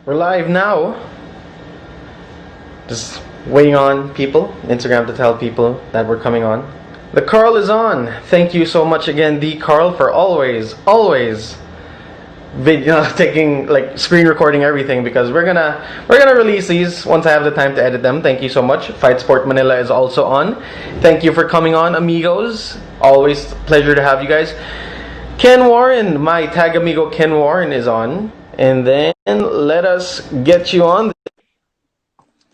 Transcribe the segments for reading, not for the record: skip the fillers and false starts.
We're live now. Just waiting on people, Instagram to tell people that we're coming on. The Carl is on. Thank you so much again, the Carl, for always video taking like screen recording everything because we're gonna release these once I have the time to edit them. Thank you so much. Fight Sport Manila is also on. Thank you for coming on, amigos. Always pleasure to have you guys. Ken Warren, my tag amigo Ken Warren is on. And then let us get you on.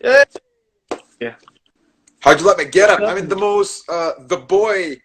Yeah. How'd you let me get What's him? up? I'm in the most, the boy,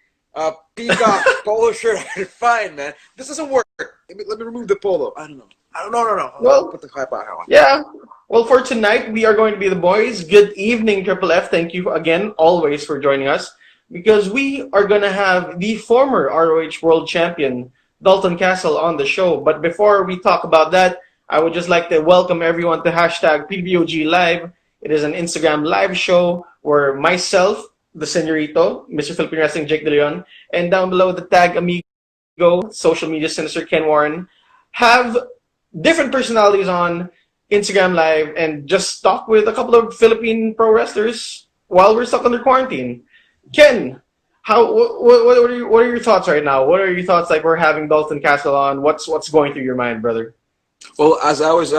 peacock polo shirt I could find, man. This doesn't work. Let me remove the polo. I don't know. I don't know. No. I'll Well, put the hype on. yeah. Well, for tonight, we are going to be the boys. Good evening, Triple F. Thank you again, always, for joining us. Because we are going to have the former ROH World Champion, Dalton Castle, on the show. But before we talk about that, I would just like to welcome everyone to hashtag PBOG Live. It is an Instagram live show where myself, the Senorito, Mr. Philippine Wrestling Jake De Leon, and down below the tag amigo, social media sinister Ken Warren, have different personalities on Instagram Live and just talk with a couple of Philippine pro wrestlers while we're stuck under quarantine. Ken, how what are your thoughts right now? What are your thoughts like we're having Dalton Castle on? What's going through your mind, brother? Well, as I was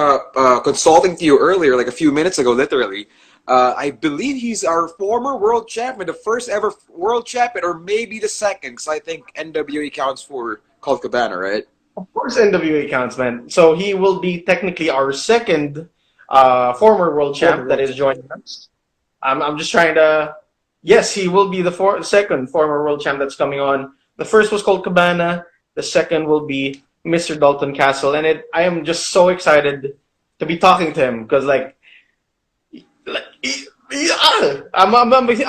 consulting to you earlier, like a few minutes ago, literally, I believe he's our former world champion, the first ever world champion, or maybe the second, because I think NWE counts for Colt Cabana, right? Of course, NWA counts, man. So he will be technically our second former world Former champ that world is champion. joining us. I'm just trying to. Yes, he will be the second former world champ that's coming on. The first was called Cabana. The second will be Mr. Dalton Castle, and I am just so excited to be talking to him because I'm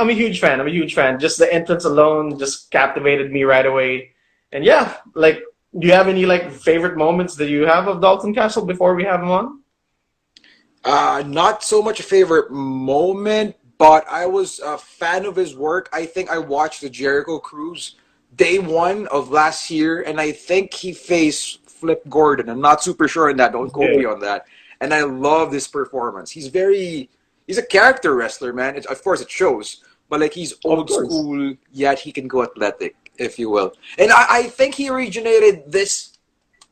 a huge fan. I'm a huge fan. Just the entrance alone just captivated me right away. And yeah, like, do you have any like favorite moments that you have of Dalton Castle before we have him on? Not so much a favorite moment, but I was a fan of his work. I think I watched the Jericho Cruise day one of last year, and I think he faced Flip Gordon. I'm not super sure on that. Don't quote Yeah, me on that. And I love this performance. He's a character wrestler, man. Of course, it shows, but like he's of old course. school, yet he can go athletic, if you will. And I think he originated this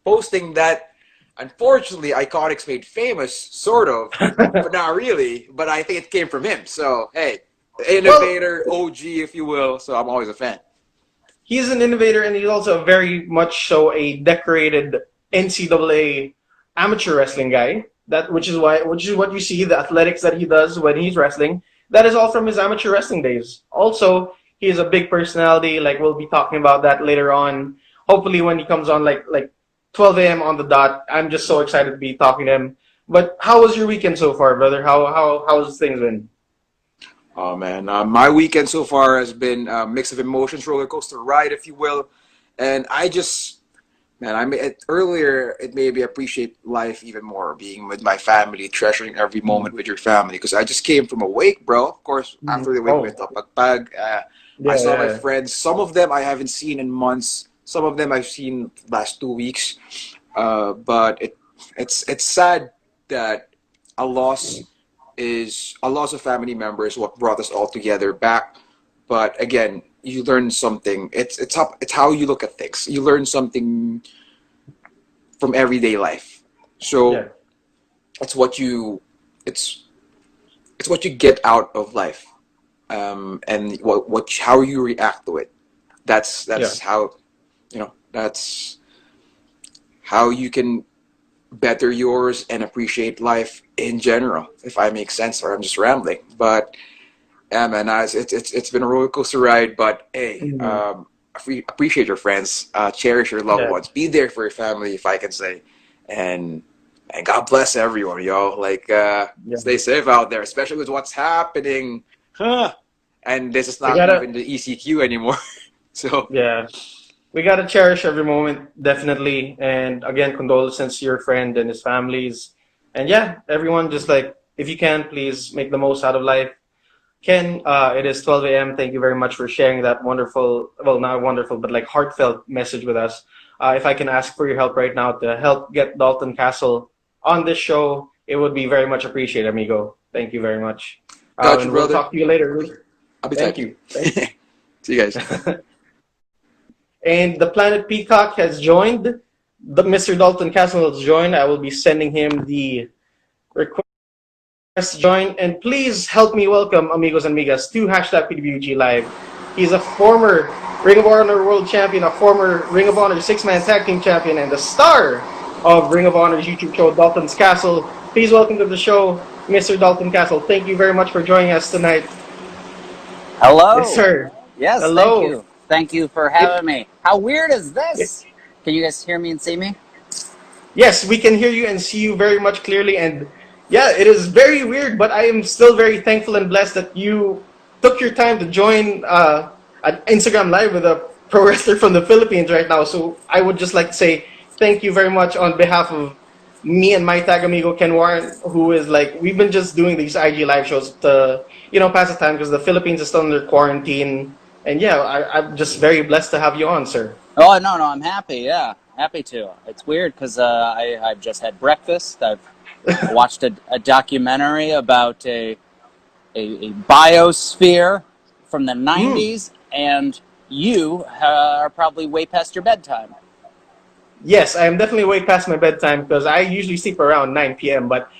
posting that unfortunately Iconics made famous, sort of, but not really. But I think it came from him. So hey, Well, innovator, OG, if you will. So I'm always a fan. he's an innovator and he's also very much so a decorated NCAA amateur wrestling guy. That which is what you see the athletics that he does when he's wrestling. That is all from his amateur wrestling days. Also, he is a big personality. Like we'll be talking about that later on. Hopefully, when he comes on like 12 a.m. on the dot. I'm just so excited to be talking to him. But how was your weekend so far, brother? How's things been? Oh man, my weekend so far has been a mix of emotions, roller coaster ride, if you will. And I just, man, earlier it made me appreciate life even more, being with my family, treasuring every moment with your family. Because I just came from a wake, bro. Of course, after the wake, we Oh, went to Pagpag. yeah, I saw my yeah. friends. Some of them I haven't seen in months. Some of them I've seen last 2 weeks. But it's sad that a loss of family members what brought us all together back. But again, you learn something. It's how you look at things. You learn something from everyday life. So Yeah. it's what you it's it's what you get out of life, and what how you react to it. Yeah. That's how that's how you can better yours and appreciate life in general. If I make sense, or I'm just rambling, but yeah, man, it's been a roller coaster ride. But hey, Mhm. appreciate your friends, cherish your loved Yeah. ones, be there for your family, if I can say, and and God bless everyone, yo. Like, Yeah. stay safe out there, especially with what's happening. Huh? And this is We not gotta even the ECQ anymore. So yeah. We gotta cherish every moment, definitely. And again, condolences to your friend and his families. And yeah, everyone just like if you can, please make the most out of life. Ken, it is 12 a.m. Thank you very much for sharing that wonderful, well, not wonderful, but like heartfelt message with us. If I can ask for your help right now to help get Dalton Castle on this show, it would be very much appreciated, amigo. Thank you very much. Got you, And we'll brother. talk to you later. I'll be Thank typing. you. Thank you. See you guys. And the Planet Peacock has joined. The Mr. Dalton Castle has joined. I will be sending him the request to join. And please help me welcome amigos and amigas to hashtag PWG Live. He's a former Ring of Honor World Champion, a former Ring of Honor six-man tag team champion, and the star of Ring of Honor's YouTube show, Dalton's Castle. Please welcome to the show, Mr. Dalton Castle. Thank you very much for joining us tonight. Yes, Hello. sir. Yes, thank Hello. you. Thank you for It, having me. How weird is it, this? Can you guys hear me and see me? yes, we can hear you and see you very much clearly. And yeah, it is very weird, but I am still very thankful and blessed that you took your time to join an Instagram Live with a pro wrestler from the Philippines right now. So I would just like to say thank you very much on behalf of me and my tag amigo Ken Warren, who is like, we've been just doing these IG live shows to, pass the time because the Philippines is still under quarantine. And yeah, I'm just very blessed to have you on, sir. Oh, no, I'm happy. Yeah, happy to. It's weird because I've just had breakfast. I've watched a documentary about a biosphere from the Mm. 90s, and you are probably way past your bedtime. Yes, I am definitely way past my bedtime because I usually sleep around 9 p.m. But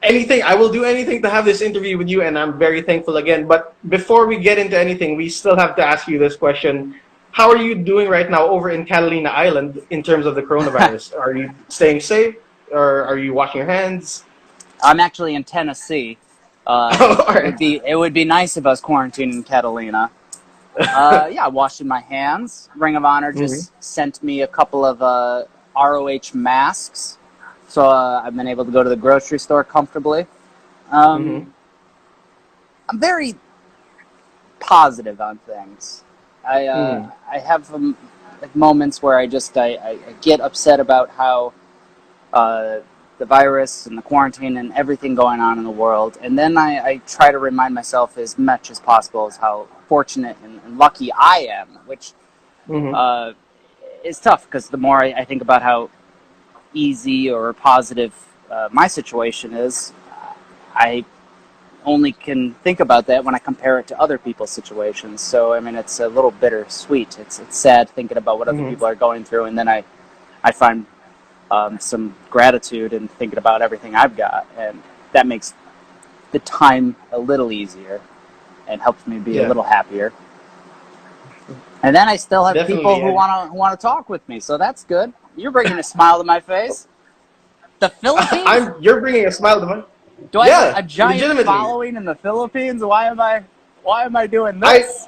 anything, I will do anything to have this interview with you, and I'm very thankful again. But before we get into anything, we still have to ask you this question. How are you doing right now over in Catalina Island in terms of the coronavirus? Are you staying safe or are you washing your hands? I'm actually in Tennessee. All right. It would be nice if I was quarantined in Catalina. Yeah, washing my hands. Ring of Honor Mhm. just sent me a couple of ROH masks, so I've been able to go to the grocery store comfortably. Um, Mhm. I'm very positive on things. Mhm. I have like moments where I get upset about how uh, the virus and the quarantine and everything going on in the world. And then I try to remind myself as much as possible as how fortunate and lucky I am, which Mhm. uh, is tough because the more I think about how easy or positive my situation is, I only can think about that when I compare it to other people's situations. So, I mean, it's a little bittersweet. It's sad thinking about what other Mhm. people are going through, and then I find some gratitude in thinking about everything I've got, and that makes the time a little easier and helps me be a Yeah. little happier. And then I still have people Definitely. who want to talk with me, so that's good. You're bringing a smile to my face. The Philippines? You're bringing a smile to my. Do I have a Yeah, giant legitimately. following in the Philippines? Why am I doing I this?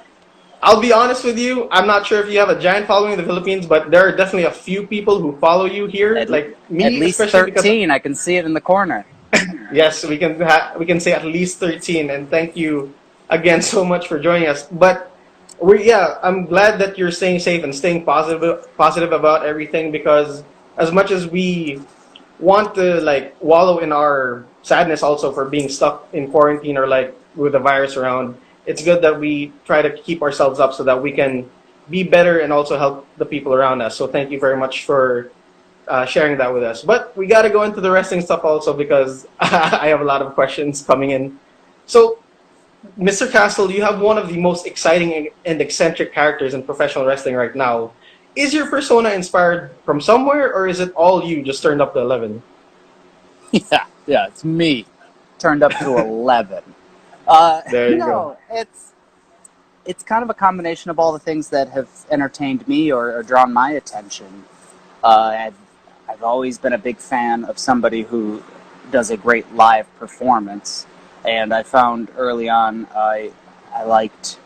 I'll be honest with you. I'm not sure if you have a giant following in the Philippines, but there are definitely a few people who follow you here. At, Like at me, least especially because 13. I can see it in the corner. yes, we can say at least 13. And thank you again so much for joining us. But I'm glad that you're staying safe and staying positive about everything because as much as we want to like wallow in our sadness also for being stuck in quarantine or like with the virus around, it's good that we try to keep ourselves up so that we can be better and also help the people around us. So thank you very much for sharing that with us. But we got to go into the wrestling stuff also because I have a lot of questions coming in. So, Mr. Castle, you have one of the most exciting and eccentric characters in professional wrestling right now. Is your persona inspired from somewhere, or is it all you just turned up to 11? Yeah, it's me. Turned up to 11. There you go. No, it's kind of a combination of all the things that have entertained me or drawn my attention. Uh, I've always been a big fan of somebody who does a great live performance, and I found early on I liked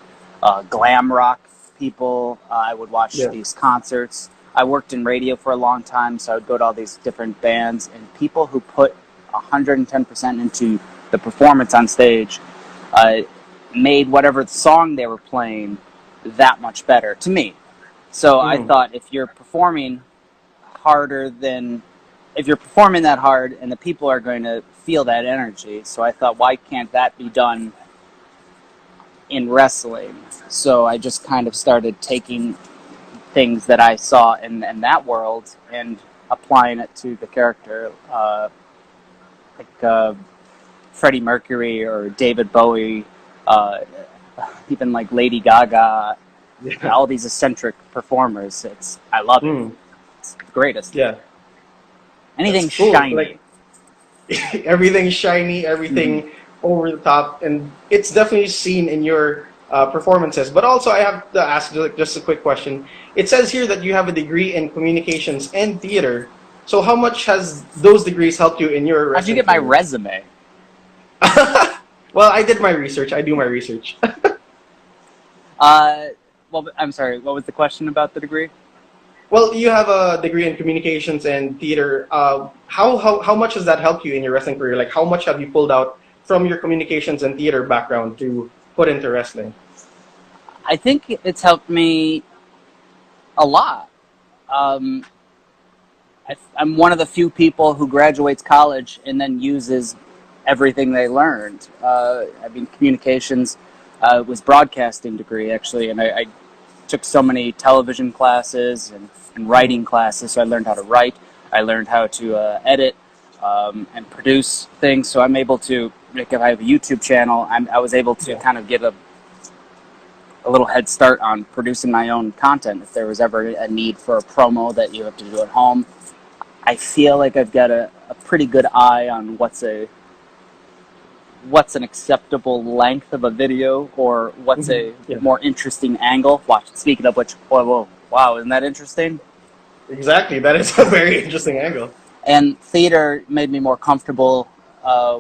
glam rock people. I would watch Yeah. these concerts. I worked in radio for a long time, so I would go to all these different bands, and people who put 110% into the performance on stage uh, made whatever song they were playing that much better to me. So I Mm-hmm. thought harder than if you're performing that hard and the people are going to feel that energy. So I thought, why can't that be done in wrestling? So I just kind of started taking things that I saw in that world and applying it to the character. like Freddie Mercury or David Bowie, uh, even like Lady Gaga, Yeah. all these eccentric performers. I love it. Mm, It's the greatest. yeah. That's Anything cool. shiny. Like everything shiny, Hmm. everything over the top, and it's definitely seen in your performances. But also, I have to ask just a quick question. It says here that you have a degree in communications and theater. So, how much has those degrees helped you in your How'd you wrestling get my career? resume? Well, I did my research. I do my research. Uh, well, I'm sorry. What was the question about the degree? Well, you have a degree in communications and theater. How much has that helped you in your wrestling career? Like, how much have you pulled out from your communications and theater background to put into wrestling? I think it's helped me a lot. Um, I'm one of the few people who graduates college and then uses everything they learned. I mean, communications was broadcasting degree actually, and I took so many television classes and Hmm. writing classes. So I learned how to write. I learned how to edit and produce things. So I'm able to, like, if I have a YouTube channel, I was able to Yeah. kind of get a little head start on producing my own content. If there was ever a need for a promo that you have to do at home, I feel like I've got a pretty good eye on what's an acceptable length of a video or what's Mhm. a Yeah. more interesting angle. Watch. Speaking of which, whoa, wow, isn't that interesting? Exactly. That is a very interesting angle. And theater made me more comfortable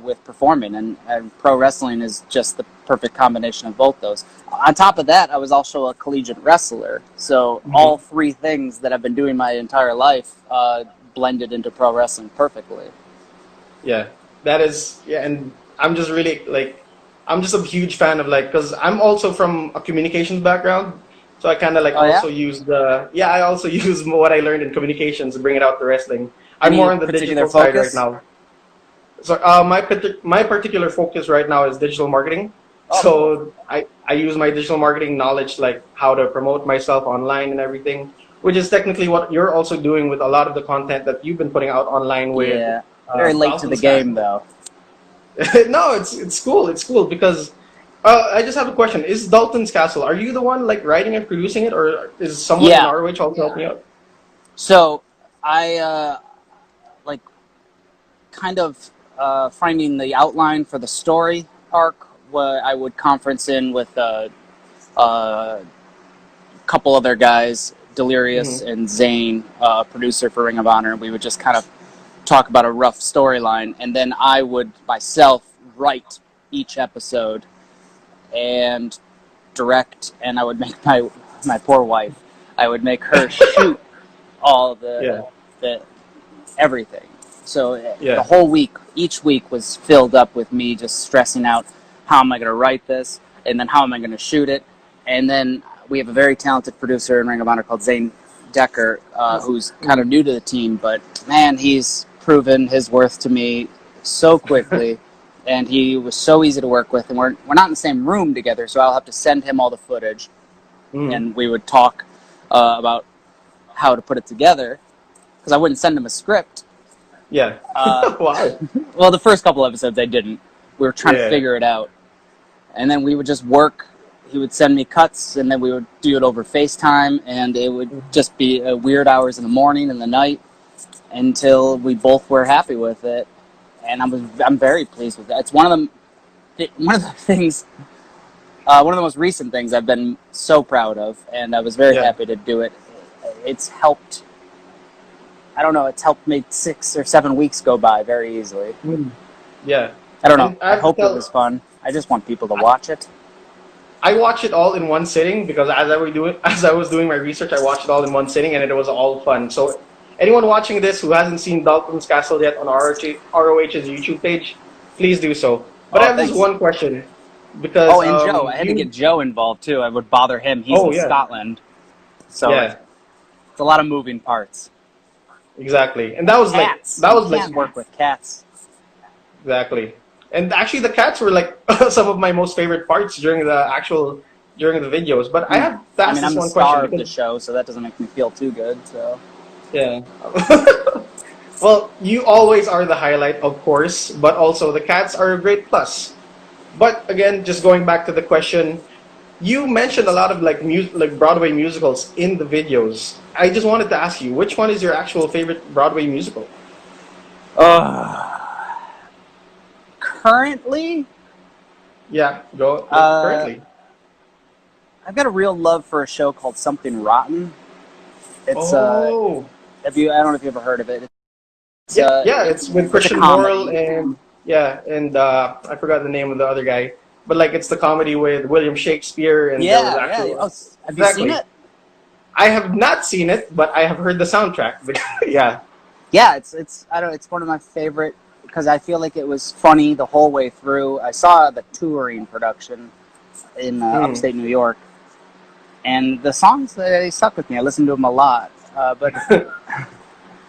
with performing, and pro wrestling is just the perfect combination of both those. On top of that, I was also a collegiate wrestler, so all Hmm. three things that I've been doing my entire life blended into pro wrestling perfectly. Yeah. That is. Yeah. And I'm just really like, I'm just a huge fan of like, because I'm also from a communications background. So I kind of like Oh yeah? also use yeah, I also use what I learned in communications to bring it out to wrestling. I'm Any more on the particular digital side right focus? now. So my particular focus right now is digital marketing. Oh, cool. So I use my digital marketing knowledge like how to promote myself online and everything, which is technically what you're also doing with a lot of the content that you've been putting out online with Yeah. Very late to the Dalton's game, Castle. though. No, it's cool. It's cool because I just have a question. Is Dalton's Castle? Are you the one like writing and producing it, or is someone in Yeah. ROH also helping you out? So I like kind of finding the outline for the story arc. What I would conference in with a couple other guys, Delirious Hmm. and Zane, producer for Ring of Honor. We would just kind of talk about a rough storyline, and then I would myself write each episode and direct, and I would make my poor wife. I would make her shoot all Yeah, the everything. So the yeah. whole week, each week was filled up with me just stressing out how am I going to write this, and then how am I going to shoot it, and then we have a very talented producer in Ring of Honor called Zane Decker, who's kind of Mhm. new to the team, but man, he's proven his worth to me so quickly. And he was so easy to work with, and we're not in the same room together, so I'll have to send him all the footage, Mhm. and we would talk about how to put it together because I wouldn't send him a script. Yeah. Uh, Wow. well, the first couple episodes I didn't. We were trying to Yeah. figure it out, and then we would just work. He would send me cuts, and then we would do it over FaceTime, and it would Mhm. just be weird hours in the morning and the night until we both were happy with it. And I'm very pleased with that. It's one of the things, one of the most recent things I've been so proud of, and I was very Yeah. happy to do it. It's helped. I don't know. It's helped make 6 or 7 weeks go by very easily. Mhm. Yeah. I don't know. And I I have to hope it was tell, fun. I just want people to I, watch it. I watched it all in one sitting because as I was doing my research, I watched it all in one sitting, and it was all fun. So anyone watching this who hasn't seen Dalton's Castle yet on ROH's YouTube page, please do so. But I Oh, have this thanks. one question because Oh, and Joe. I had to get you. Joe involved too. I would bother him. He's Oh in yeah, Scotland, so yeah, it's a lot of moving parts. exactly. And Cats. that You was like can't work with cats. exactly. And actually, the cats were like some of my most favorite parts during the videos. But I Hmm. have to I ask mean, this I'm the one question star of the because show, so that doesn't make me feel too good. So yeah. Well, you always are the highlight, of course, but also the cats are a great plus. But again, just going back to the question, you mentioned a lot of like Broadway musicals in the videos. I just wanted to ask you, which one is your actual favorite Broadway musical? Uh, currently, Yeah, go like uh, currently. I've got a real love for a show called Something Rotten. It's Oh, have you? I don't know if you ever heard of it. It's yeah, yeah. It's with it's a Christian Borle comedy. and yeah, and I forgot the name of the other guy, but like it's the comedy with William Shakespeare, and there was Yeah, yeah. actual Oh, have you seen exactly. it? I have not seen it, but I have heard the soundtrack. But yeah. Yeah, it's I don't. It's one of my favorite because I feel like it was funny the whole way through. I saw the touring production in Mm. upstate New York, and the songs they stuck with me. I listened to them a lot, but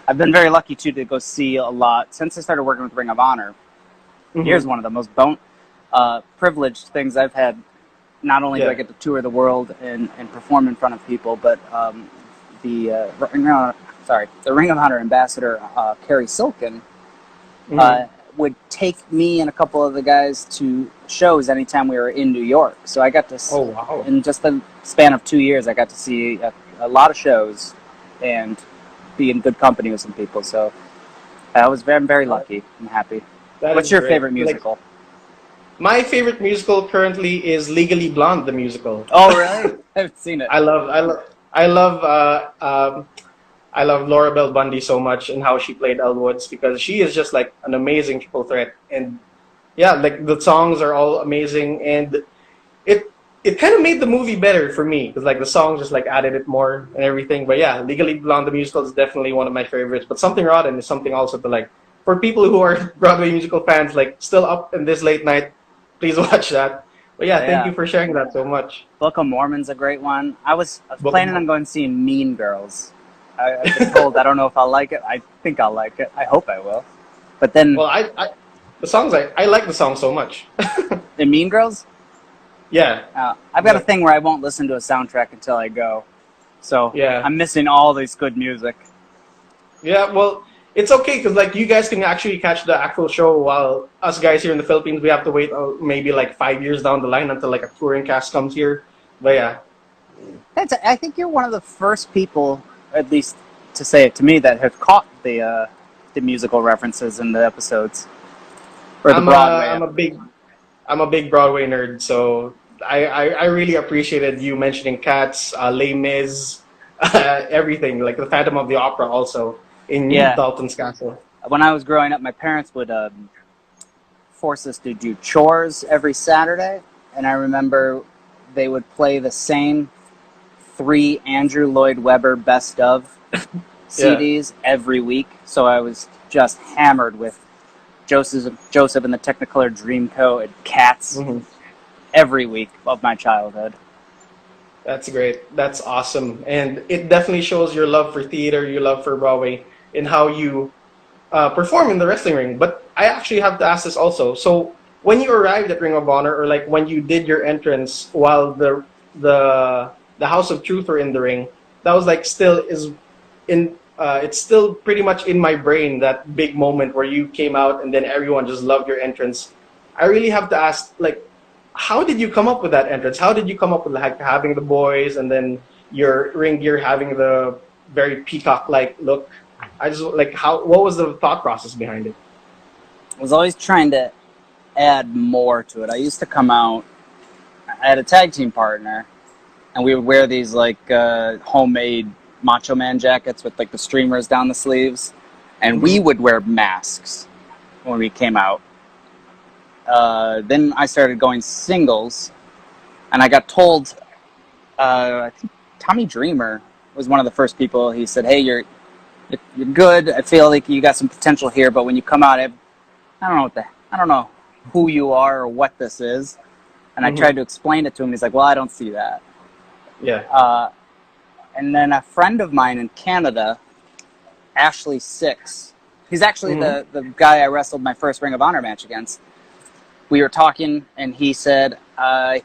I've been very lucky too to go see a lot since I started working with Ring of Honor. Here's Hmm. one of the most privileged things I've had. Not only do I Yeah. get to tour the world and perform in front of people, but the the Ring of Honor ambassador Carrie Silken Hmm. uh, would take me and a couple of the guys to shows anytime we were in New York. So I got to, Oh wow. in just the span of 2 years, I got to see a lot of shows and be in good company with some people. So I'm very lucky. I'm happy. That What's is your great. favorite Like musical? my favorite musical currently is Legally Blonde, the musical. Oh, really? I haven't seen it. I love I love Laura Bell Bundy so much and how she played Elle Woods because she is just like an amazing triple threat. And yeah, like the songs are all amazing, and it it kind of made the movie better for me because like the songs just like added it more and everything. But yeah, Legally Blonde the musical is definitely one of my favorites. But Something Rotten is something also to like for people who are Broadway musical fans, like still up in this late night, please watch that. But yeah, thank Yeah. you for sharing that so much. Book of Mormon's a great one. I was Book of planning on going to see Mean Girls. I've been told I don't know if I'll like it. I think I'll like it. I hope I will. But then well, the songs I like the song so much. in Mean Girls, Yeah, I've got a like thing where I won't listen to a soundtrack until I go. So yeah. I'm missing all this good music. Yeah, well, it's okay because like you guys can actually catch the actual show while us guys here in the Philippines we have to wait maybe like 5 years down the line until like a touring cast comes here. But yeah, I think you're one of the first people, at least to say it to me, that have caught the musical references in the episodes or the I'm Broadway a episodes. I'm a big Broadway nerd, so I really appreciated you mentioning Cats, Les Mis, everything like the Phantom of the Opera also in Yeah, Dalton's Castle. when I was growing up, my parents would force us to do chores every Saturday, and I remember they would play the same three Andrew Lloyd Webber best of Yeah. CDs every week. So I was just hammered with Joseph and the Technicolor Dreamcoat and Cats Hmm. every week of my childhood. That's great. That's awesome. And it definitely shows your love for theater, your love for Broadway, and how you perform in the wrestling ring. But I actually have to ask this also. So when you arrived at Ring of Honor, or like when you did your entrance while the House of Truth were in the ring, that was like still is in. It's still pretty much in my brain that big moment where you came out and then everyone just loved your entrance. I really have to ask, like, how did you come up with that entrance? How did you come up with like having the boys and then your ring gear having the very peacock like look? I just like how what was the thought process behind it? I was always trying to add more to it. I used to come out, I had a tag team partner, and we would wear these like homemade Macho Man jackets with like the streamers down the sleeves, and we Hmm. would wear masks when we came out. Then I started going singles, and I got told, I think Tommy Dreamer was one of the first people. He said, "Hey, you're good. I feel like you got some potential here, but when you come out, I don't know I don't know who you are or what this is." And I tried Hmm. to explain it to him. He's like, "Well, I don't see that." Yeah. Uh, and then a friend of mine in Canada, Ashley Six, he's actually Hmm. the guy I wrestled my first Ring of Honor match against. We were talking, and he said, I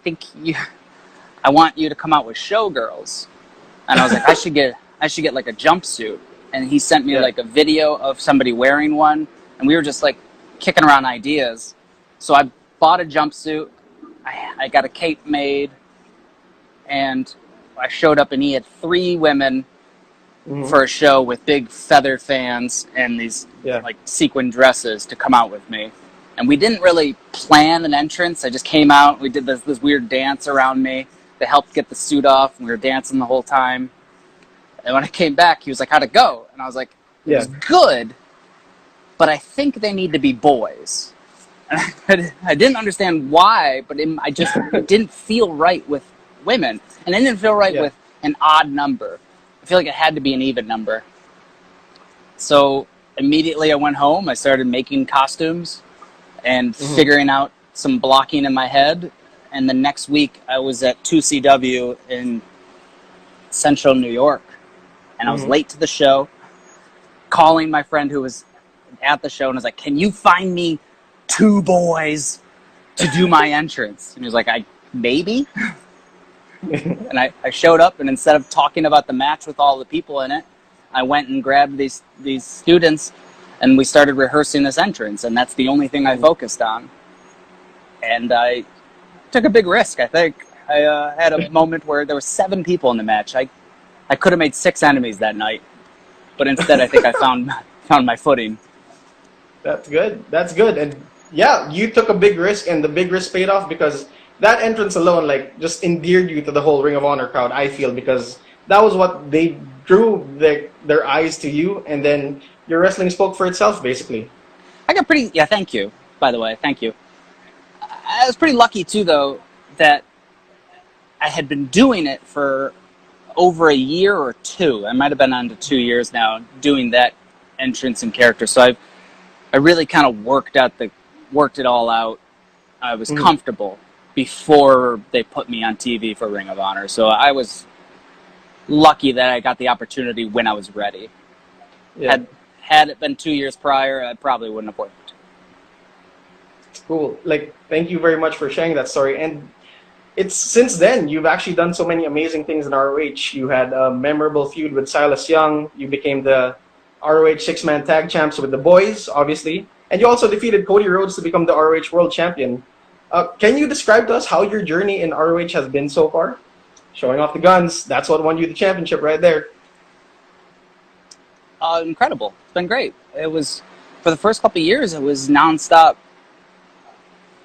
want you to come out with Showgirls." And I was like, I should get like a jumpsuit. and he sent me Yeah. like a video of somebody wearing one, and we were just like kicking around ideas. So I bought a jumpsuit, I got a cape made, and I showed up, and he had 3 women Hmm. for a show with big feather fans and these Yeah. like sequin dresses to come out with me. And we didn't really plan an entrance. I just came out. We did this weird dance around me. They helped get the suit off, and we were dancing the whole time. And when I came back, he was like, "How'd it go?" And I was like, "It Yeah. was good, but I think they need to be boys." And I didn't understand why, but it didn't feel right with women, and it didn't feel right Yeah. with an odd number. I feel like it had to be an even number. So immediately I went home. I started making costumes and Hmm. figuring out some blocking in my head. And the next week I was at 2CW in Central New York, and I was Hmm. late to the show, calling my friend who was at the show, and I was like, "Can you find me 2 boys to do my entrance?" And he was like, "I maybe." And I showed up, and instead of talking about the match with all the people in it, I went and grabbed these students, and we started rehearsing this entrance, and that's the only thing I focused on. And I took a big risk. I think I had a moment where there were 7 people in the match. I could have made 6 enemies that night, but instead I think I found my footing. That's good. That's good. And yeah, you took a big risk, and the big risk paid off because that entrance alone, like, just endeared you to the whole Ring of Honor crowd. I feel because that was what they drew their eyes to you, and then your wrestling spoke for itself, basically. I got pretty yeah. Thank you. By the way, thank you. I was pretty lucky too, though, that I had been doing it for over a year or 2. I might have been on to 2 years now doing that entrance and character. So I really kind of worked it all out. I was Mhm. comfortable before they put me on TV for Ring of Honor. So I was lucky that I got the opportunity when I was ready. Yeah. Had it been 2 years prior, I probably wouldn't have worked. Cool. Like, thank you very much for sharing that story. And it's since then you've actually done so many amazing things in ROH. You had a memorable feud with Silas Young. You became the ROH six-man tag champs with the boys, obviously, and you also defeated Cody Rhodes to become the ROH world champion. Can you describe to us how your journey in ROH has been so far? Showing off the guns. That's what won you the championship right there. Incredible. It's been great. It was for the first couple of years. It was nonstop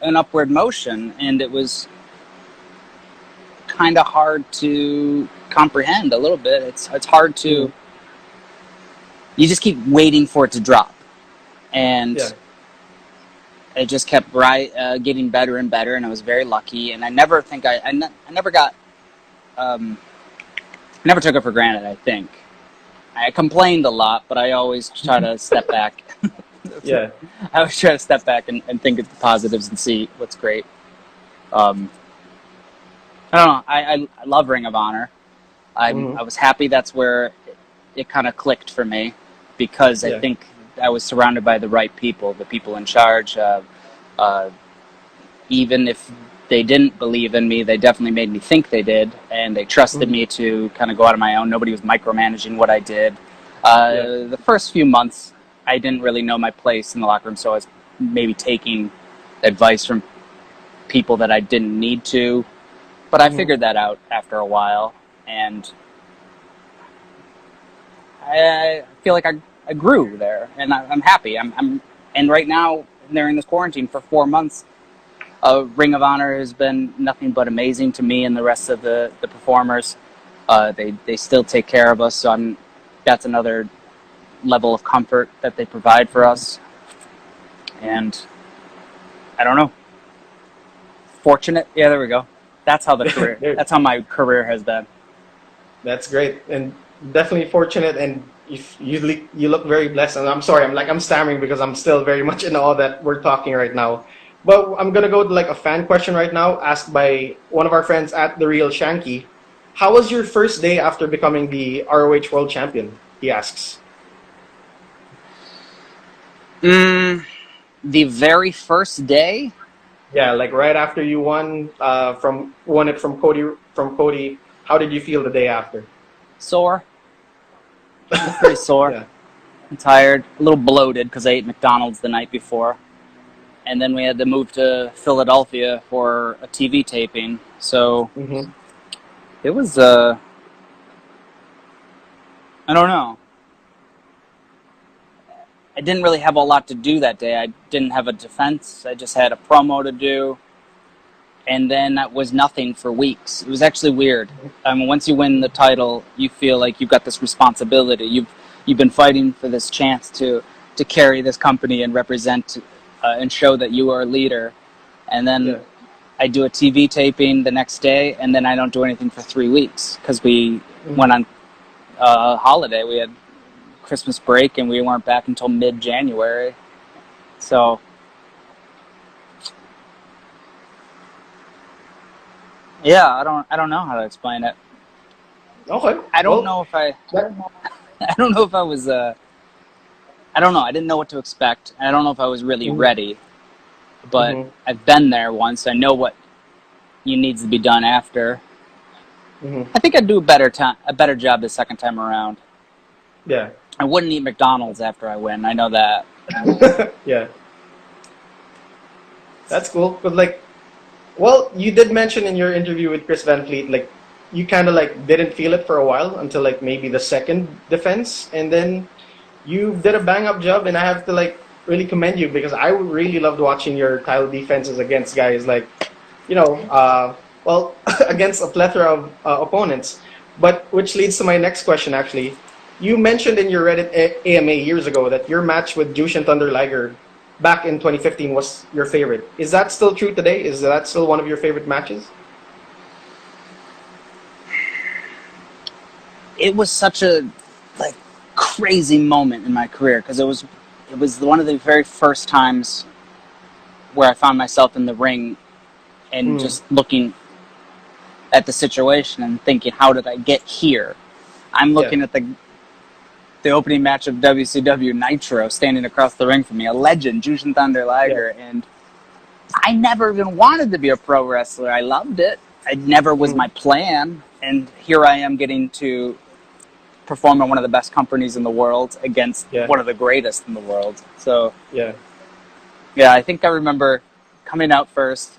an upward motion, and it was kind of hard to comprehend a little bit. It's hard to Mm. you just keep waiting for it to drop, Yeah. and it just kept getting better and better. And I was very lucky, and I never think I never got I never took it for granted. I think I complained a lot, but I always try to step back. Yeah. I always try to step back and think of the positives and see what's great. Um, I don't know. I love Ring of Honor. Hmm. I was happy that's where it kind of clicked for me because I Yeah. think I was surrounded by the right people, the people in charge. Uh, Even if they didn't believe in me, they definitely made me think they did, and they trusted Hmm. me to kind of go out on my own. Nobody was micromanaging what I did. Yeah. The first few months, I didn't really know my place in the locker room, so I was maybe taking advice from people that I didn't need to. But I Hmm. figured that out after a while, and I feel like I grew there, and I'm happy. And right now, during this quarantine for 4 months, Ring of Honor has been nothing but amazing to me and the rest of the performers. They still take care of us, so that's another level of comfort that they provide for Hmm. us. And I don't know, fortunate. Yeah, there we go. There. That's how my career has been. That's great, and definitely fortunate. And if you look very blessed. And I'm sorry, I'm stammering because I'm still very much in awe that we're talking right now. But I'm gonna go to like a fan question right now, asked by one of our friends at the Real Shanky. How was your first day after becoming the ROH World Champion? He asks. Mm, the very first day, Yeah, like right after you won it from Cody. How did you feel the day after? sore. I'm pretty sore. Yeah. I'm tired, a little bloated because I ate McDonald's the night before. And then we had to move to Philadelphia for a TV taping. So Mm-hmm. it was, I don't know. I didn't really have a lot to do that day. I didn't have a defense. I just had a promo to do. And then that was nothing for weeks. It was actually weird. I mean, once you win the title, you feel like you've got this responsibility. You've been fighting for this chance to carry this company and represent and show that you are a leader. And then Yeah. I do a TV taping the next day, and then I don't do anything for 3 weeks because we went on holiday. We had Christmas break, and we weren't back until mid-January. So yeah, I don't know how to explain it. Okay. I don't Well, know if I that- I don't know if I was I don't know. I didn't know what to expect. And I don't know if I was really ready. But Mhm. I've been there once. I know what needs to be done after. Mhm. I think I'd do a better job the second time around. Yeah. I wouldn't eat McDonald's after I win. I know that. Yeah. That's cool. But like, well, you did mention in your interview with Chris Van Fleet, like, you kind of like didn't feel it for a while until like maybe the second defense, and then you did a bang up job, and I have to like really commend you because I really loved watching your title defenses against guys like, well, against a plethora of opponents. But which leads to my next question actually. You mentioned in your Reddit AMA years ago that your match with Jushin Thunder Liger back in 2015 was your favorite. Is that still true today? Is that still one of your favorite matches? It was such a like crazy moment in my career because it was one of the very first times where I found myself in the ring and just looking at the situation and thinking, how did I get here? I'm looking at the opening match of WCW Nitro standing across the ring from me, a legend, Jushin Thunder Liger, and I never even wanted to be a pro wrestler. I loved it. It never was my plan, and here I am getting to perform in one of the best companies in the world against one of the greatest in the world. So Yeah. yeah, I think I remember coming out first,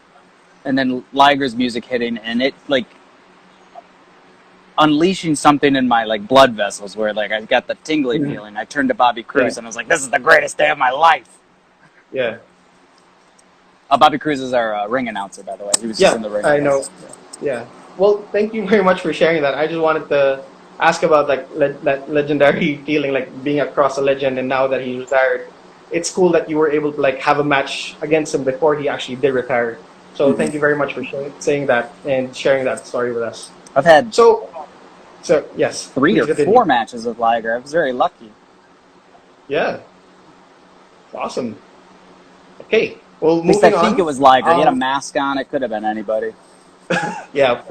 and then Liger's music hitting, and it like unleashing something in my like blood vessels where like I got the tingly feeling. I turned to Bobby Cruz and I was like, "This is the greatest day of my life." Yeah. Bobby Cruz is our ring announcer, by the way. He was just in the ring. I know. Yeah. Well, thank you very much for sharing that. I just wanted to ask about like that legendary feeling, like being across a legend, and now that he's retired, it's cool that you were able to like have a match against him before he actually did retire. So thank you very much for saying that and sharing that story with us. I've had So yes, 3 please or continue. 4 matches with Liger. I was very lucky. Yeah. Awesome. Okay. Well, At least I moving think on. it was Liger. He had a mask on. It could have been anybody. Yeah,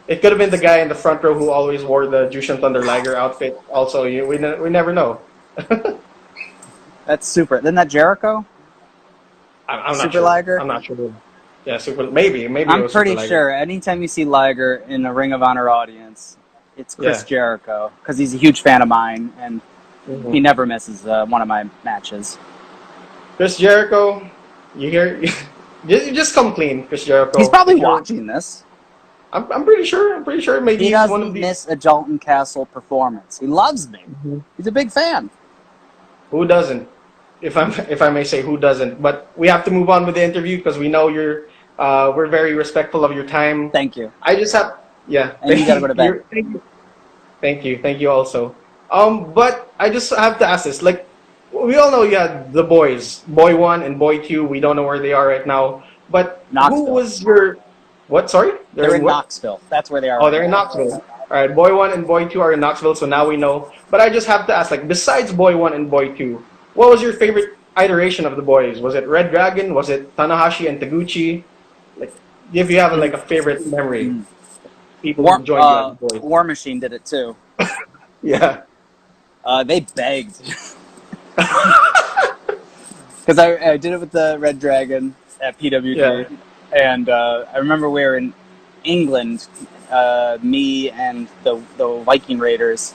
it could have been the guy in the front row who always wore the Jushin Thunder Liger outfit. Also, we never know. That's super. Isn't that Jericho? I'm not Super sure. Liger? I'm not sure. Yeah, maybe it I'm was pretty Super Liger. sure anytime you see Liger in a Ring of Honor audience, it's Chris Yeah. Jericho because he's a huge fan of mine and Mhm. he never misses one of my matches. Chris Jericho, you hear? You just come clean, Chris Jericho. He's probably If you're- watching this. I'm pretty sure. I'm pretty sure. Maybe He he's one doesn't of these. miss a Dalton Castle performance. He loves me. He's a big fan. Who doesn't? If I may say, who doesn't? But we have to move on with the interview because we know we're very respectful of your time. Thank you. I just have, yeah. And you gotta go to bed. Thank you also. But I just have to ask this. Like, we all know you had the boys, boy one and boy two. We don't know where they are right now. But Knoxville. who was your, what? Sorry, They're in what? Knoxville. That's where they are. Oh, they're in Knoxville. All right, boy one and boy two are in Knoxville, so now we know. But I just have to ask, like, besides boy one and boy two, what was your favorite iteration of the boys? Was it Red Dragon? Was it Tanahashi and Taguchi? Like, if you have like a favorite memory, people who joined you as the boys. War Machine did it too. Yeah. They begged. Because I did it with the Red Dragon at PWG. Yeah. And I remember we were in England, me and the Viking Raiders,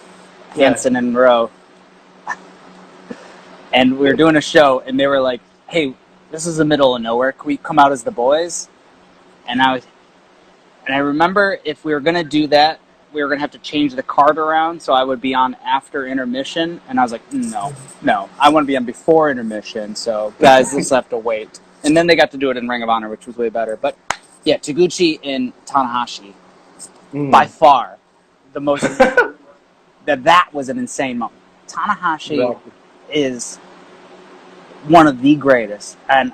Yeah. Hanson and Rowe. And we were doing a show, and they were like, "Hey, this is the middle of nowhere. Can we come out as the boys?" And I remember if we were gonna do that, we were gonna have to change the card around, so I would be on after intermission. And I was like, "No, I want to be on before intermission." So guys, this will have to wait. And then they got to do it in Ring of Honor, which was way better. But yeah, Taguchi and Tanahashi, by far, the most. that was an insane moment. Tanahashi Exactly. is one of the greatest, and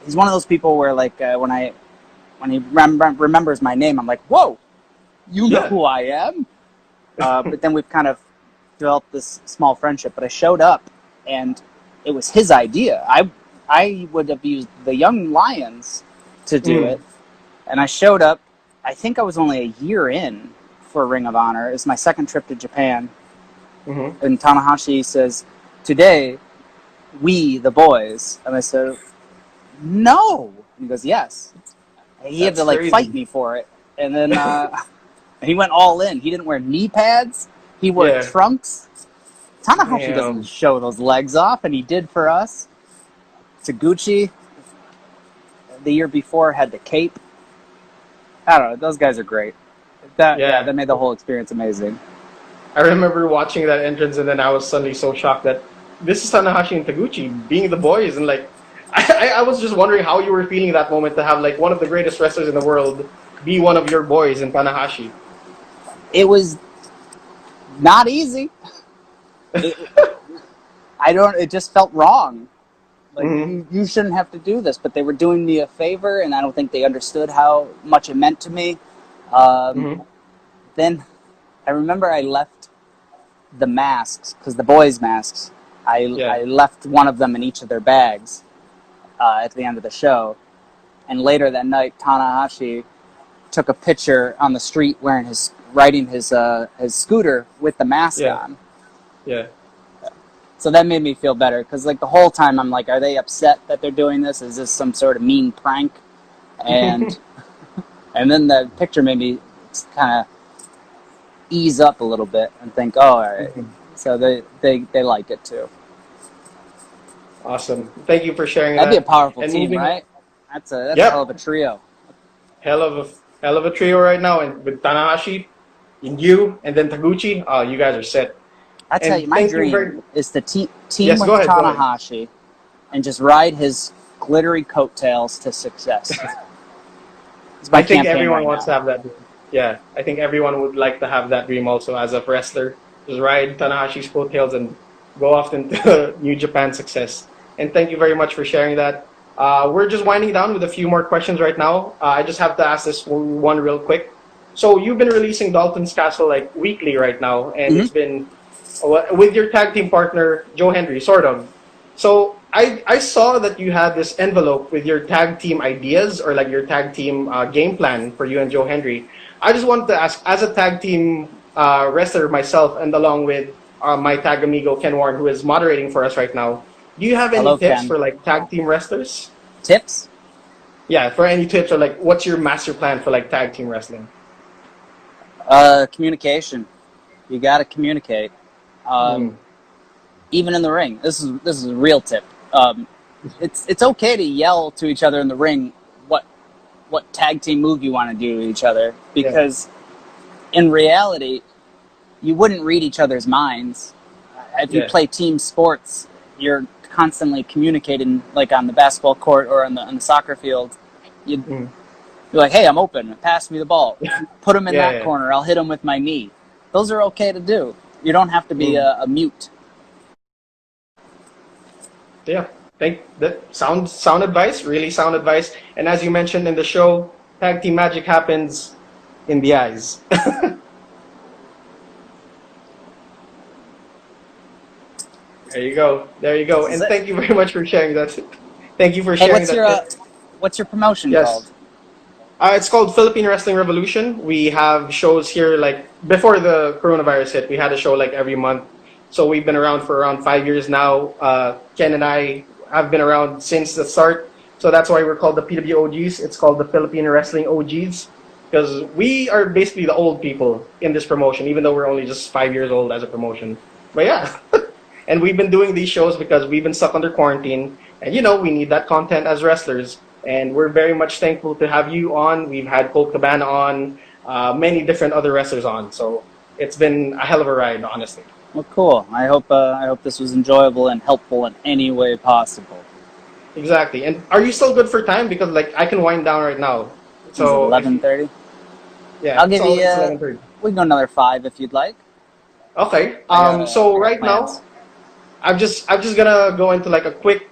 he's one of those people where like when he remembers my name, I'm like, whoa, you know Yeah. who I am. But then we've kind of developed this small friendship. But I showed up, and it was his idea. I would have used the Young Lions to do it, and I showed up. I think I was only a year in for Ring of Honor. It was my second trip to Japan. And Tanahashi says, "Today, we, the boys." And I said, "No." And he goes, "Yes." And he had That's to like crazy. fight me for it. And then he went all in. He didn't wear knee pads. He wore trunks. Tanahashi Damn. doesn't show those legs off, and he did for us. Taguchi, the year before, had the cape. I don't know. Those guys are great. That made the whole experience amazing. I remember watching that entrance, and then I was suddenly so shocked that this is Tanahashi and Taguchi being the boys, and like, I was just wondering how you were feeling that moment to have like one of the greatest wrestlers in the world be one of your boys in Tanahashi. It was not easy. It just felt wrong. Like, you shouldn't have to do this, but they were doing me a favor, and I don't think they understood how much it meant to me. Then I remember I left the masks, because the boys' masks, I left one of them in each of their bags at the end of the show. And later that night, Tanahashi took a picture on the street riding his scooter with the mask on. Yeah. So that made me feel better, because like the whole time I'm like, are they upset that they're doing this? Is this some sort of mean prank? And and then the picture made me kind of ease up a little bit and think, oh, all right. So they like it too. Awesome. Thank you for sharing That'd that. be a powerful And team, moving- right? That's a hell of a trio. Hell of a trio right now, and with Tanahashi, and you, and then Taguchi. Oh, you guys are set. I tell And you, my thank you dream very- is to team Yes, with go ahead, go ahead. Tanahashi and just ride his glittery coattails to success. It's my I think campaign everyone right wants to now. have that dream. Yeah, I think everyone would like to have that dream also as a wrestler. Just ride Tanahashi's coattails and go off into New Japan success. And thank you very much for sharing that. We're just winding down with a few more questions right now. I just have to ask this one real quick. So you've been releasing Dalton's Castle like weekly right now, and it's been with your tag team partner Joe Hendry, sort of. So I saw that you had this envelope with your tag team ideas or like your tag team game plan for you and Joe Hendry. I just wanted to ask, as a tag team wrestler myself, and along with my tag amigo Ken Warren, who is moderating for us right now, do you have any Hello, tips Ken. for like tag team wrestlers? Tips? Yeah, for any tips or like what's your master plan for like tag team wrestling? Communication. You got to communicate. Even in the ring. This is a real tip. It's okay to yell to each other in the ring what tag team move you want to do to each other, because in reality you wouldn't read each other's minds. If you play team sports, you're constantly communicating, like on the basketball court or on the soccer field. You're like, hey, I'm open, pass me the ball, put him in that corner, I'll hit him with my knee. Those are okay to do. You don't have to be a mute. Yeah, thank that sound advice, really sound advice. And as you mentioned in the show, tag team magic happens in the eyes. There you go. There you go. And thank you very much for sharing that. Thank you for Hey, sharing that. what's your promotion called? It's called Philippine Wrestling Revolution. We have shows here like before the coronavirus hit. We had a show like every month. So we've been around for around 5 years now. Ken and I have been around since the start. So that's why we're called the PWOGs. It's called the Philippine Wrestling OGs. because we are basically the old people in this promotion, even though we're only just 5 years old as a promotion. But yeah, and we've been doing these shows because we've been stuck under quarantine, and we need that content as wrestlers. And we're very much thankful to have you on. We've had Colt Cabana on, many different other wrestlers on. So it's been a hell of a ride, honestly. Well, cool. I hope this was enjoyable and helpful in any way possible. Exactly. And are you still good for time? Because like I can wind down right now. Is it So 11:30? yeah, I'll give you. it's 11:30. We can go another 5 if you'd like. Okay. I So got right plans. now, I'm just gonna go into like a quick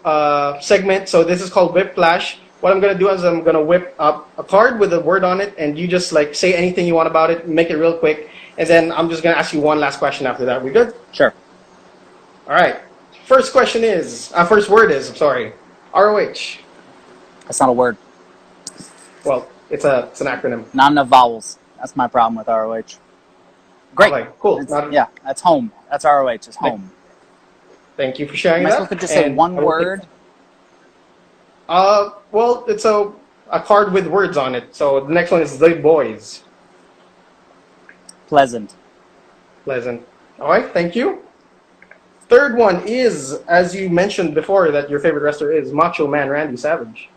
segment. So this is called Whiplash. What I'm gonna do is I'm gonna whip up a card with a word on it, and you just like say anything you want about it, make it real quick, and then I'm just gonna ask you one last question after that. We good? Sure. All right. First word is, I'm sorry, ROH. That's not a word. Well, it's an acronym. Not enough vowels. That's my problem with ROH. Great. Okay, cool. Yeah, that's home. That's ROH. It's home. Thank you for sharing Am I that. supposed to just say And one I will word? well, it's a card with words on it. So the next one is the boys. Pleasant. Pleasant. All right, thank you. Third one is, as you mentioned before, that your favorite wrestler is Macho Man Randy Savage.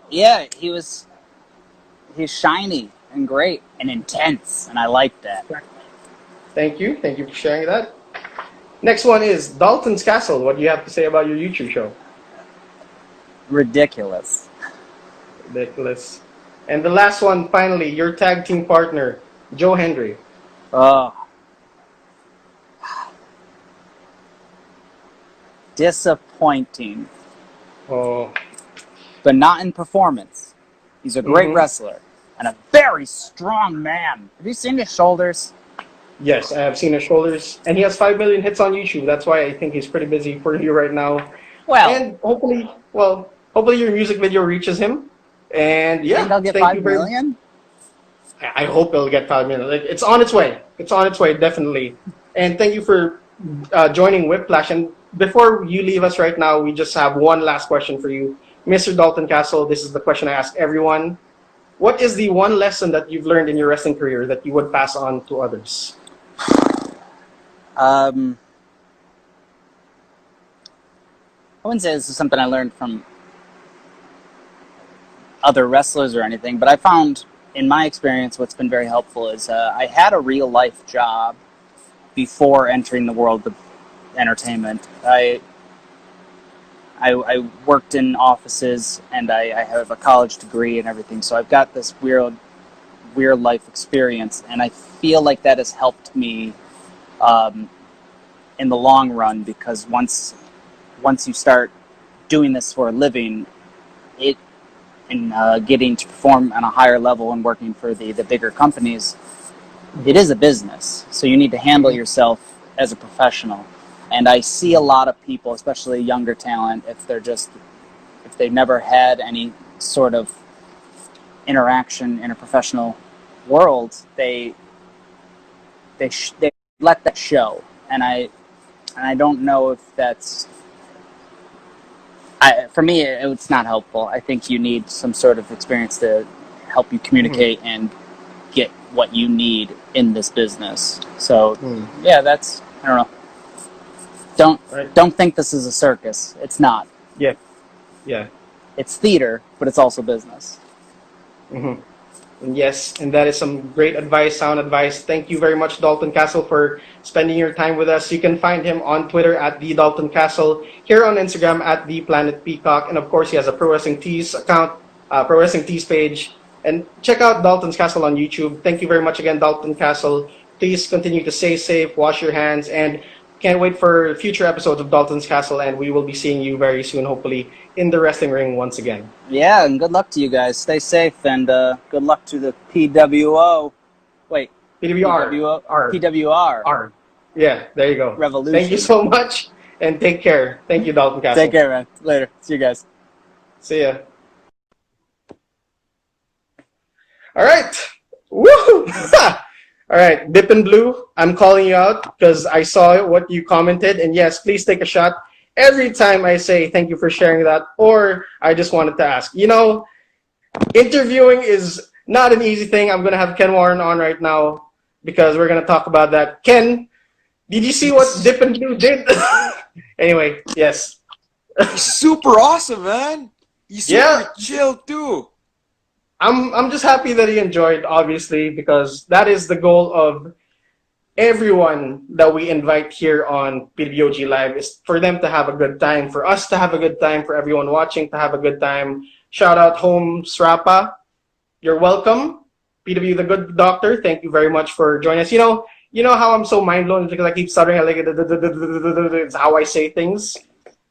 Yeah, he's shiny and great and intense, and I like that. Thank you. Thank you for sharing that. Next one is Dalton's Castle. What do you have to say about your YouTube show? Ridiculous. Ridiculous. And the last one, finally, your tag team partner, Joe Hendry. Oh. Disappointing, Oh, but not in performance. He's a great Mhm. wrestler and a very strong man. Have you seen his shoulders? yes, I have seen his shoulders, and he has 5 million hits on YouTube. That's why I think he's pretty busy for you right now. Well, And hopefully your music video reaches him. And you think yeah, I'll get thank 5 you very. million? I hope it'll get 5 million. Like, it's on its way. It's on its way, definitely. And thank you for joining Whiplash. And before you leave us right now, we just have one last question for you, Mr. Dalton Castle. This is the question I ask everyone. What is the one lesson that you've learned in your wrestling career that you would pass on to others? I wouldn't say this is something I learned from other wrestlers or anything, but I found in my experience what's been very helpful is I had a real life job before entering the world of entertainment. I worked in offices and I have a college degree and everything, so I've got this weird life experience, and I feel like that has helped me in the long run, because once you start doing this for a living, it and getting to perform on a higher level and working for the bigger companies, it is a business. So you need to handle yourself as a professional. And I see a lot of people, especially younger talent, if they've never had any sort of interaction in a professional world, they let that show. And I don't know if that's, for me, it's not helpful. I think you need some sort of experience to help you communicate and get what you need in this business. So, yeah, that's, I don't know. Don't think this is a circus. It's not. Yeah. Yeah. It's theater, but it's also business. Mm-hmm. And yes, and that is some great advice, sound advice. Thank you very much, Dalton Castle, for spending your time with us. You can find him on Twitter at the Dalton Castle, here on Instagram at the Planet Peacock, and of course he has a Pro Wrestling Tees account, Pro Wrestling Tees page. And check out Dalton's Castle on YouTube. Thank you very much again, Dalton Castle. Please continue to stay safe, wash your hands, and can't wait for future episodes of Dalton's Castle, and we will be seeing you very soon, hopefully, in the wrestling ring once again. Yeah, and good luck to you guys. Stay safe, and good luck to the PWO. Wait. PWR. R. Yeah, there you go. Revolution. Thank you so much, and take care. Thank you, Dalton Castle. Take care, man. Later. See you guys. See ya. All right. Woo! All right, Dip and Blue, I'm calling you out because I saw what you commented. And yes, please take a shot every time I say thank you for sharing that. Or I just wanted to ask, Interviewing is not an easy thing. I'm gonna have Ken Warren on right now because we're gonna talk about that. Ken, did you see what He's Dip and Blue did? Anyway, yes. he's super awesome, man. He's super Yeah, chill too. I'm just happy that he enjoyed, obviously, because that is the goal of everyone that we invite here on PWG Live is for them to have a good time, for us to have a good time, for everyone watching to have a good time. Shout out home Srapa. You're welcome. PW the Good Doctor, thank you very much for joining us. You know how I'm so mind blown because I keep stuttering. I like it's how I say things.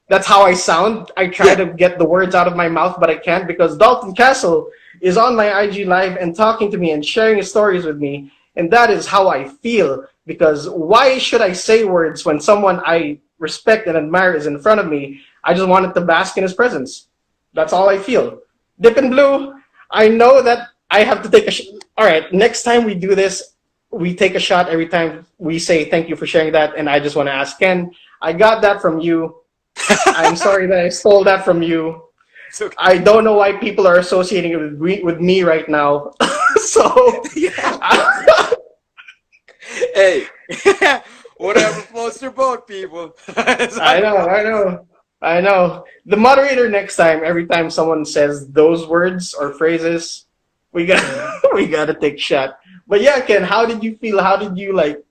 That's how I sound. I try Yeah. to get the words out of my mouth, but I can't because Dalton Castle is on my IG live and talking to me and sharing his stories with me, and that is how I feel. Because why should I say words when someone I respect and admire is in front of me? I just wanted to bask in his presence. That's all I feel. Dip in Blue, I know that I have to take a all right, next time we do this, we take a shot every time we say thank you for sharing that. And I just want to ask Ken, I got that from you. I'm sorry that I stole that from you. It's okay. I don't know why people are associating it with me right now. So, Yeah. Hey, whatever floats your boat, people. It's I not a know, I problem. know, I know. The moderator next time, every time someone says those words or phrases, we got we gotta take shot. But yeah, Ken, how did you feel? How did you like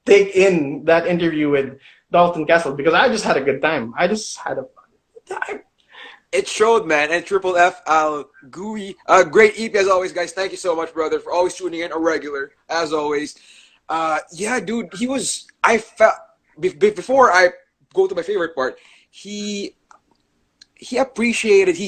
take in that interview with Dalton Castle? Because I just had a good time. I just had a fun time. It showed, man. And Triple F, Al Gooey. Great EP as always, guys. Thank you so much, brother, for always tuning in. A regular, as always. Yeah, dude, he was. I felt before I go to my favorite part. He he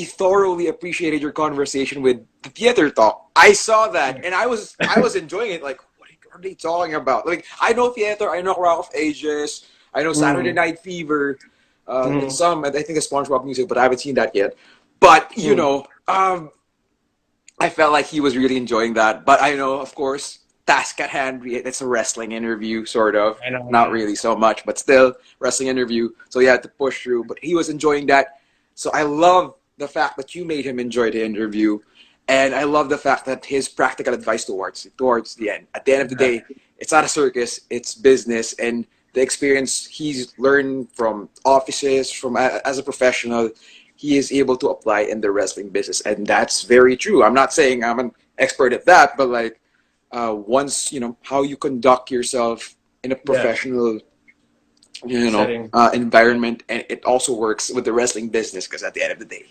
thoroughly appreciated your conversation with the theater talk. I saw that, and I was enjoying it. Like, what are they talking about? Like, I know theater, I know Rock of Ages, I know Saturday Mm, Night Fever, and mm, some, I think it's SpongeBob music, but I haven't seen that yet. But mm. I felt like he was really enjoying that. But I know, of course, task at hand. It's a wrestling interview, sort of. I know, Not man. really so much, but still wrestling interview. So he had to push through. But he was enjoying that. So I love the fact that you made him enjoy the interview, and I love the fact that his practical advice towards the end. At the end of the day, it's not a circus; it's business, and the experience he's learned from offices, from as a professional, he is able to apply in the wrestling business, and that's very true. I'm not saying I'm an expert at that, but like once you know how you conduct yourself in a Yeah, professional setting. environment, and it also works with the wrestling business because at the end of the day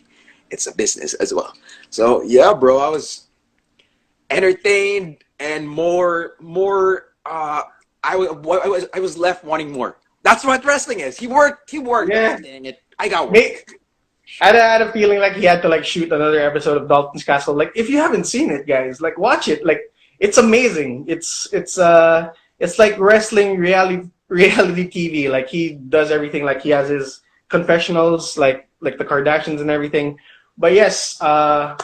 it's a business as well. So yeah, bro, I was entertained and I was left wanting more. That's what wrestling is. He worked. Ah, Yeah, dang it, I got May, work. I had a feeling like he had to like shoot another episode of Dalton's Castle. Like if you haven't seen it, guys, like watch it. Like it's amazing. It's like wrestling reality TV. Like he does everything. Like he has his confessionals, like the Kardashians and everything. But yes, I'm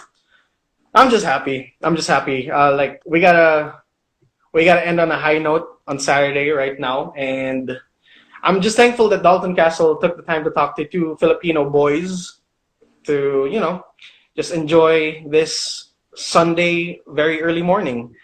just happy. I'm just happy. Like we gotta end on a high note on Saturday right now, and I'm just thankful that Dalton Castle took the time to talk to two Filipino boys to, just enjoy this Sunday very early morning.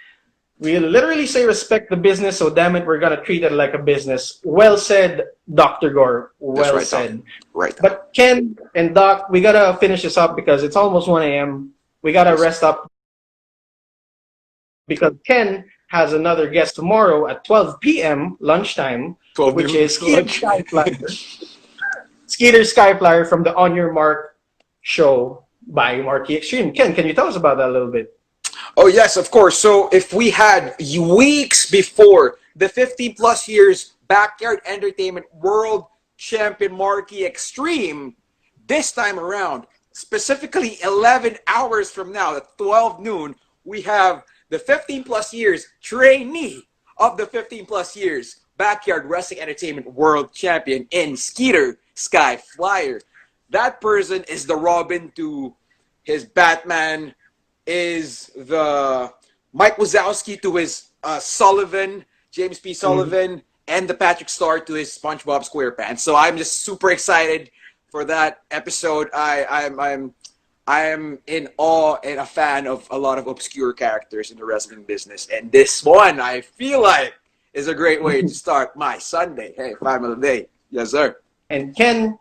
We literally say respect the business, so damn it, we're gonna treat it like a business. Well said, Dr. Gore. That's Well right, Doc. said. Right, Doc. But Ken and Doc, we gotta finish this up because it's almost 1 a.m. We gotta Yes. rest up because Ken has another guest tomorrow at 12 p.m. lunchtime, 12 which noon is Skeeter lunch. Skyflyer. Skeeter Skyflyer from the On Your Mark show by Marquee Extreme. Ken, can you tell us about that a little bit? Oh yes, of course. So if we had weeks before the 50 plus years backyard entertainment world champion Marquee Extreme, this time around, specifically 11 hours from now at 12 noon, we have the 15 plus years trainee of the 15 plus years backyard wrestling entertainment world champion in Skeeter Sky Flyer. That person is the Robin to his Batman, is the Mike Wazowski to his Sullivan, James P. Mm-hmm. Sullivan, and the Patrick Star to his SpongeBob SquarePants. So I'm just super excited for that episode. I am in awe and a fan of a lot of obscure characters in the wrestling business, and this one I feel like is a great way to start my Sunday. Hey, family day, yes sir. And Ken,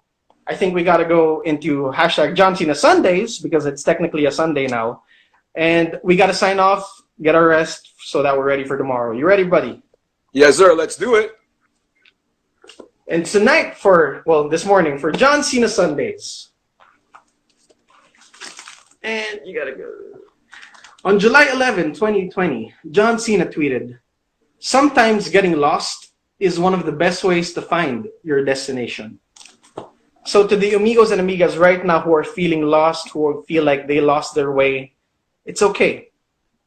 I think we got to go into hashtag John Cena Sundays because it's technically a Sunday now. And we got to sign off, get our rest so that we're ready for tomorrow. You ready, buddy? Yes sir. Let's do it. And tonight this morning for John Cena Sundays. And you got to go. On July 11, 2020, John Cena tweeted, "Sometimes getting lost is one of the best ways to find your destination." So to the amigos and amigas right now who are feeling lost, who feel like they lost their way, it's okay.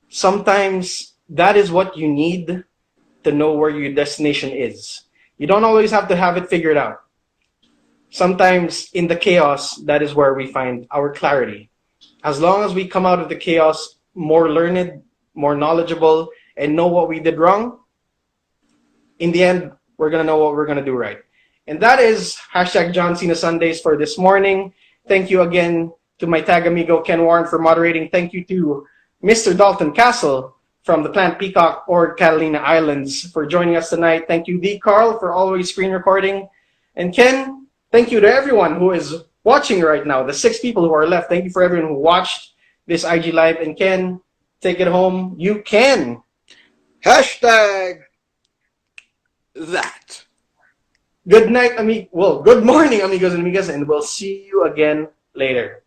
Sometimes that is what you need to know where your destination is. You don't always have to have it figured out. Sometimes in the chaos, that is where we find our clarity. As long as we come out of the chaos more learned, more knowledgeable, and know what we did wrong, in the end, we're going to know what we're going to do right. And that is hashtag John Cena Sundays for this morning. Thank you again to my tag amigo Ken Warren for moderating. Thank you to Mr. Dalton Castle from the Plant Peacock or Catalina Islands for joining us tonight. Thank you, D. Carl, for always screen recording. And Ken, thank you to everyone who is watching right now, the 6 people who are left. Thank you for everyone who watched this IG Live. And Ken, take it home. You can. Hashtag that. Good night, good morning, amigos and amigas, and we'll see you again later.